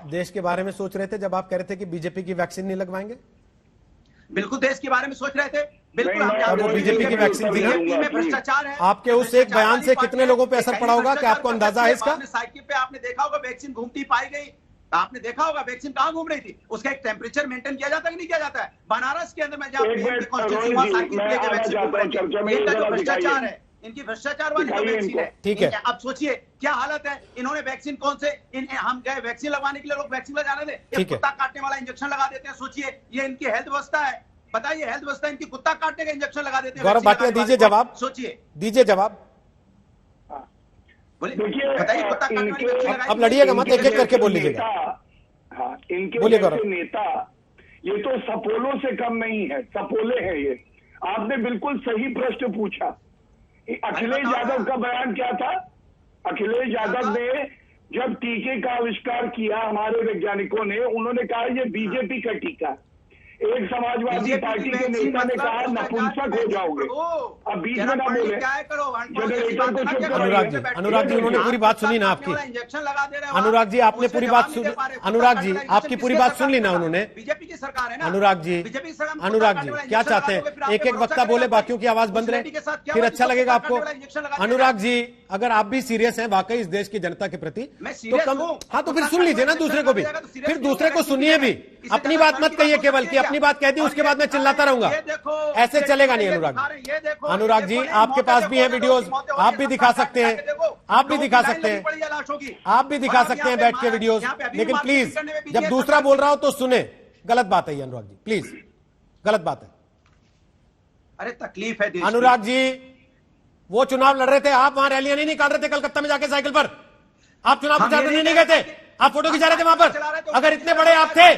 देश के बारे में सोच रहे थे जब आप कह रहे थे कि बीजेपी की वैक्सीन नहीं लगवाएंगे? बिल्कुल देश के बारे में सोच रहे थे, बिल्कुल। अब वो बीजेपी की वैक्सीन दी में भ्रष्टाचार है। आपके उस एक बयान से कितने लोगों पे असर पड़ा होगा, क्या आपको अंदाजा है इसका? साइकिल पे आपने देखा होगा वैक्सीन घूमती पाई गई, आपने देखा होगा वैक्सीन कहां घूम रही थी, उसका एक टेम्परेचर मेंटेन किया जाता है कि नहीं किया जाता है? बनारस के अंदर में जहां साइकिल पे वैक्सीन घूम रही थी, भ्रष्टाचार है, इनकी भ्रष्टाचार वाली जो वैक्सीन है। ठीक है, अब सोचिए क्या हालत है। इन्होंने वैक्सीन कौन से हम गए वैक्सीन लगवाने के लिए, लोग वैक्सीन लगा रहे थे, कुत्ता काटने वाला इंजेक्शन लगा देते हैं। सोचिए ये इनकी हेल्थ व्यवस्था है, बताइए हेल्थ व्यवस्था इनकी कुत्ता काटने का इंजेक्शन लगा देते हैं। गौरव भाटिया दीजिए जवाब, सोचिए, दीजिए जवाब, बोलिए, बताइए कुत्ता काटने वाली वैक्सीन लगाई। अब लड़िएगा मत, एक एक करके बोल लीजिएगा। हाँ, इनके बोलिए गौरव। नेता ये तो सपोलों से कम नहीं है, सपोले हैं ये। आपने बिल्कुल सही प्रश्न पूछा। अखिलेश यादव का बयान क्या था? अखिलेश यादव ने जब टीके का आविष्कार किया, हमारे वैज्ञानिकों ने, उन्होंने कहा ये बीजेपी का टीका। एक समाजवादी पार्टी के नेता ने कहा नपुंसक हो जाओगे। अब बीच में ना बोले, अनुराग जी उन्होंने पूरी बात सुनी ना आपकी? इंजेक्शन लगा दे रहे हैं अनुराग जी आपने पूरी बात सुनी? अनुराग जी आपकी पूरी बात सुन ली ना उन्होंने? बीजेपी की सरकार है ना। अनुराग जी क्या चाहते हैं? एक एक वक्ता बोले, बाकियों की आवाज बंद रहे, फिर अच्छा लगेगा आपको? अनुराग जी अगर आप भी सीरियस हैं वाकई इस देश की जनता के प्रति तो कम, हाँ तो फिर सुन लीजिए ना दूसरे को भी, फिर दूसरे को सुनिए भी, अपनी बात मत कहिए केवल कि अपनी बात कह दी उसके बाद मैं चिल्लाता रहूंगा, ऐसे चलेगा नहीं। अनुराग जी आपके पास भी है वीडियोस, आप भी दिखा सकते हैं, आप भी दिखा सकते हैं, आप भी दिखा सकते हैं बैठ के वीडियोस, लेकिन प्लीज जब दूसरा बोल रहा हो तो सुने। गलत बात है ये अनुराग जी, प्लीज गलत बात है। अरे तकलीफ है अनुराग जी, वो चुनाव लड़ रहे थे, आप वहां रैलियां नहीं निकाल रहे थे कलकत्ता में जाके साइकिल पर, आप चुनाव प्रचार करने नहीं गए थे, आप फोटो खिंचा रहे थे वहां पर। अगर इतने बड़े आप थे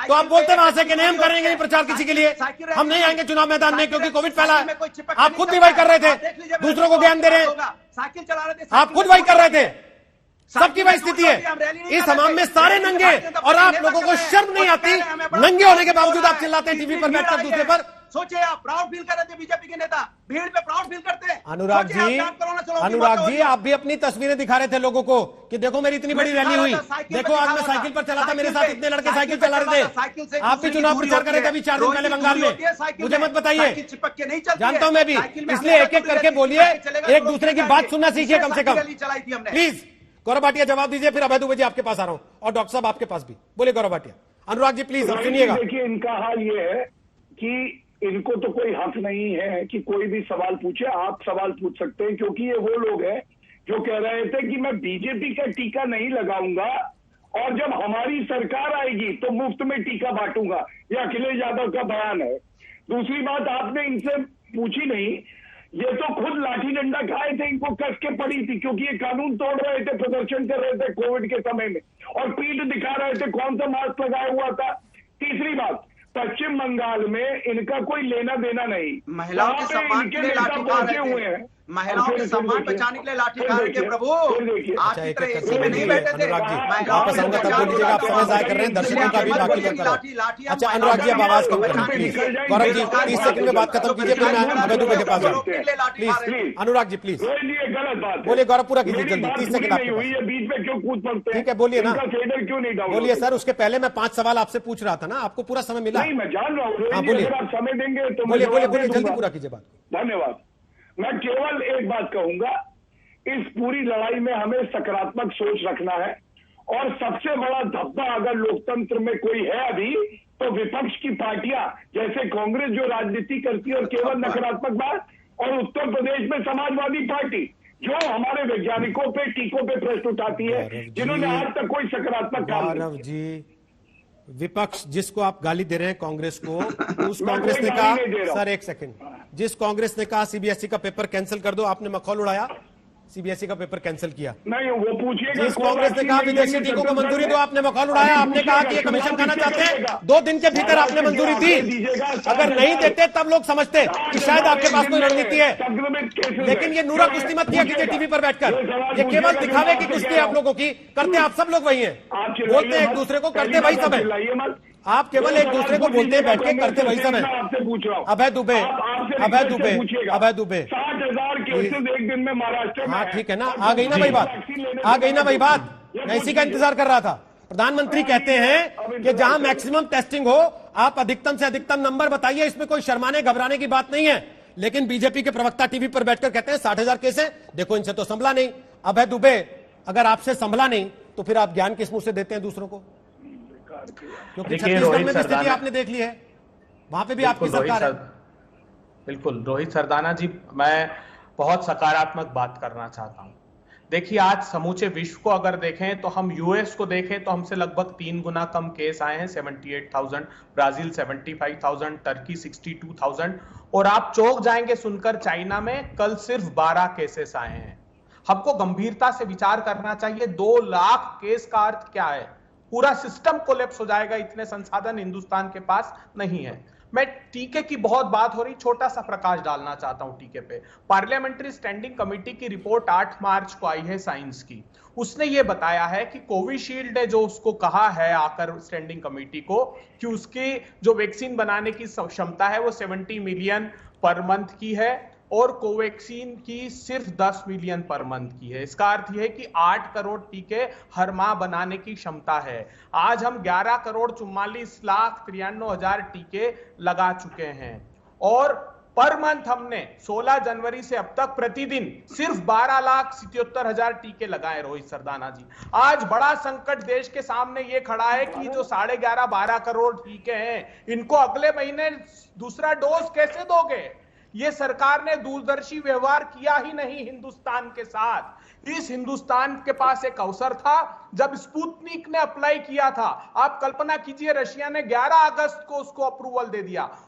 तो आप बोलते वहां से कि नहीं हम करेंगे नहीं प्रचार किसी के लिए, हम नहीं आएंगे चुनाव मैदान में क्योंकि कोविड फैला है। आप खुद भी वही कर रहे थे, दूसरों को ज्ञान दे रहे हैं, साइकिल चला रहे थे, आप खुद वही कर रहे थे। सबकी वही स्थिति है इस हमाम में, सारे नंगे, और आप लोगों को शर्म नहीं आती? नंगे होने के बावजूद आप चिल्लाते हैं टीवी पर बैठकर दूसरे पर। सोचिए आप प्राउड फील कर रहे थे, बीजेपी के नेता भीड़ पे प्राउड फील करते हैं। अनुराग जी आप भी अपनी तस्वीरें दिखा रहे थे लोगों को कि देखो मेरी इतनी बड़ी रैली हुई, देखो आज मैं साइकिल पर चला था, मेरे साथ इतने लड़के साइकिल चला रहे थे। आप भी चुनाव प्रचार कर रहे थे अभी 4 दिन पहले बंगाल में, मुझे मत बताइए, जानता हूं मैं भी, इसलिए एक एक करके बोलिए, एक दूसरे की बात सुनना सीखिए कम से कम प्लीज। गौरव भाटिया जवाब दीजिए, फिर अभय दुबे जी आपके पास आ रहा हूं, और डॉक्टर साहब आपके पास भी। बोलिए गौरव भाटिया। अनुराग जी प्लीज अब सुनिएगा। देखिए इनका हाल ये है कि इनको तो कोई हक नहीं है कि कोई भी सवाल पूछे। आप सवाल पूछ सकते हैं क्योंकि ये वो लोग हैं जो कह रहे थे कि मैं बीजेपी का टीका नहीं लगाऊंगा और जब हमारी सरकार आएगी तो मुफ्त में टीका बांटूंगा। ये अखिलेश यादव का बयान है। दूसरी बात आपने इनसे पूछी नहीं, ये तो खुद लाठी डंडा खाए थे, इनको कस के पड़ी थी क्योंकि ये कानून तोड़ रहे थे, प्रदर्शन कर रहे थे कोविड के समय में, और पीठ दिखा रहे थे कौन सा मास्क लगाया हुआ था। तीसरी बात, पश्चिम बंगाल में इनका कोई लेना देना नहीं, महिलाओं के सम्मान के लिए लाठी पहुंचे हुए हैं, महिलाओं के सम्मान बचाने के लिए लाठी खा रहे थे प्रभु। आप एसी में नहीं बैठे थे। अनुराग जी वापस आऊंगा तब बोल दीजिएगा, आप समय जाया कर रहे हैं, दर्शकों का भी बाकी लोग। अच्छा अनुराग जी अब आवाज कम करें प्लीज। गौरव जी 30 सेकंड में बात खत्म कीजिए, फिर मैं अभय दुबे के पास जाऊँ प्लीज। अनुराग जी प्लीज गलत बात बोलिए, गौरव पूरा कीजिए जल्दी, 30 सेकंड आपके पास। बीच में क्यों कूद पड़ते? ठीक है बोलिए ना, क्यों नहीं डाउन? बोलिए सर, उसके पहले मैं 5 सवाल आपसे पूछ रहा था ना, आपको पूरा समय मिला? नहीं मैं जान रहा हूँ, हाँ बोलिए, आप समय देंगे तो बोलिए बोलिए बोलिए, जल्दी पूरा कीजिए बात। धन्यवाद। मैं केवल एक बात कहूंगा, इस पूरी लड़ाई में हमें सकारात्मक सोच रखना है, और सबसे बड़ा धब्बा अगर लोकतंत्र में कोई है अभी तो विपक्ष की पार्टियां, जैसे कांग्रेस जो राजनीति करती है और केवल नकारात्मक बात, और उत्तर प्रदेश में समाजवादी पार्टी जो हमारे वैज्ञानिकों पे, टीकों पे प्रश्न उठाती है, जिन्होंने आज तक कोई सकारात्मक काम नहीं। गौरव जी विपक्ष जिसको आप गाली दे रहे हैं कांग्रेस को, उस कांग्रेस ने कहा, सर एक सेकंड, जिस कांग्रेस ने कहा सीबीएसई का पेपर कैंसिल कर दो, आपने मखौल उड़ाया, सीबीएसई का पेपर कैंसिल किया। नहीं वो पूछिए, जिस कांग्रेस ने कहा विदेशी टीकों को मंजूरी दो, आपने मखौल उड़ाया, आपने कहा कि ये कमीशन खाना चाहते हैं, 2 दिन के भीतर आपने मंजूरी दी। अगर नहीं देते तब लोग समझते कि शायद आपके पास कोई रणनीति है, लेकिन ये नूरा कुश्ती मत किया कीजिए टीवी पर बैठकर, ये केवल दिखावे की कुश्ती है आप लोगों की, करते आप सब लोग वही हैं, बोलते हैं एक दूसरे को, करते वही सब है। आप केवल एक दूसरे को बोलते हैं बैठ के, करते वही सब है। आपसे पूछ रहा हूँ, अभय दुबे, अभय दुबे, अभय दुबे, 60,000 केसेस एक दिन में महाराष्ट्र में। हाँ ठीक है ना, आ गई ना वही बात, आ गई ना वही बात, मैं इसी का इंतजार कर रहा था। प्रधानमंत्री कहते हैं कि जहां मैक्सिमम टेस्टिंग हो आप अधिकतम से अधिकतम नंबर बताइए, इसमें कोई शर्माने घबराने की बात नहीं है। लेकिन बीजेपी के प्रवक्ता टीवी पर बैठकर कहते हैं 60,000 केस है, देखो इनसे तो संभला नहीं। अभय दुबे, अगर आपसे संभला नहीं तो फिर आप ज्ञान किस मुंह से देते हैं दूसरों को? क्योंकि छत्तीसगढ़ में भी स्थिति आपने देख ली है, वहां पे भी आपकी सरकार है। बिल्कुल रोहित सरदाना जी, मैं बहुत सकारात्मक बात करना चाहता हूं। देखिए, आज समूचे विश्व को अगर देखें तो हम यूएस को देखें तो हमसे लगभग 3 गुना कम केस आए हैं, 78,000, ब्राजील 75,000, टर्की 62,000, और आप चौंक जाएंगे सुनकर चाइना में कल सिर्फ 12 केसेस आए हैं। हमको गंभीरता से विचार करना चाहिए। 2 लाख केस का अर्थ क्या है? पूरा सिस्टम कोलैप्स हो जाएगा, इतने संसाधन हिंदुस्तान के पास नहीं है। मैं टीके की बहुत बात हो रही, छोटा सा प्रकाश डालना चाहता हूं टीके पे। पार्लियामेंट्री स्टैंडिंग कमेटी की रिपोर्ट 8 मार्च को आई है साइंस की। उसने ये बताया है कि कोविशील्ड ने जो उसको कहा है आकर स्टैंडिंग कमेटी को कि उसकी जो वैक्सीन बनाने की क्षमता है वो 70 मिलियन पर मंथ की है और कोवैक्सीन की सिर्फ 10 मिलियन पर मंथ की है। इसका अर्थ यह है कि 8 करोड़ टीके हर माह बनाने की क्षमता है। आज हम 11 करोड़ 44,93,000 टीके लगा चुके हैं और पर मंथ हमने 16 जनवरी से अब तक प्रतिदिन सिर्फ 12,77,000 टीके लगाए। रोहित सरदाना जी, आज बड़ा संकट देश के सामने ये खड़ा है कि जो 11.5-12 करोड़ टीके हैं, इनको अगले महीने दूसरा डोज कैसे दोगे? ये सरकार ने दूरदर्शी व्यवहार किया ही नहीं हिंदुस्तान के साथ। इस हिंदुस्तान के पास एक अवसर था जब स्पुतनिक ने अप्लाई किया था। आप कल्पना कीजिए, रशिया ने 11 अगस्त को उसको अप्रूवल दे दिया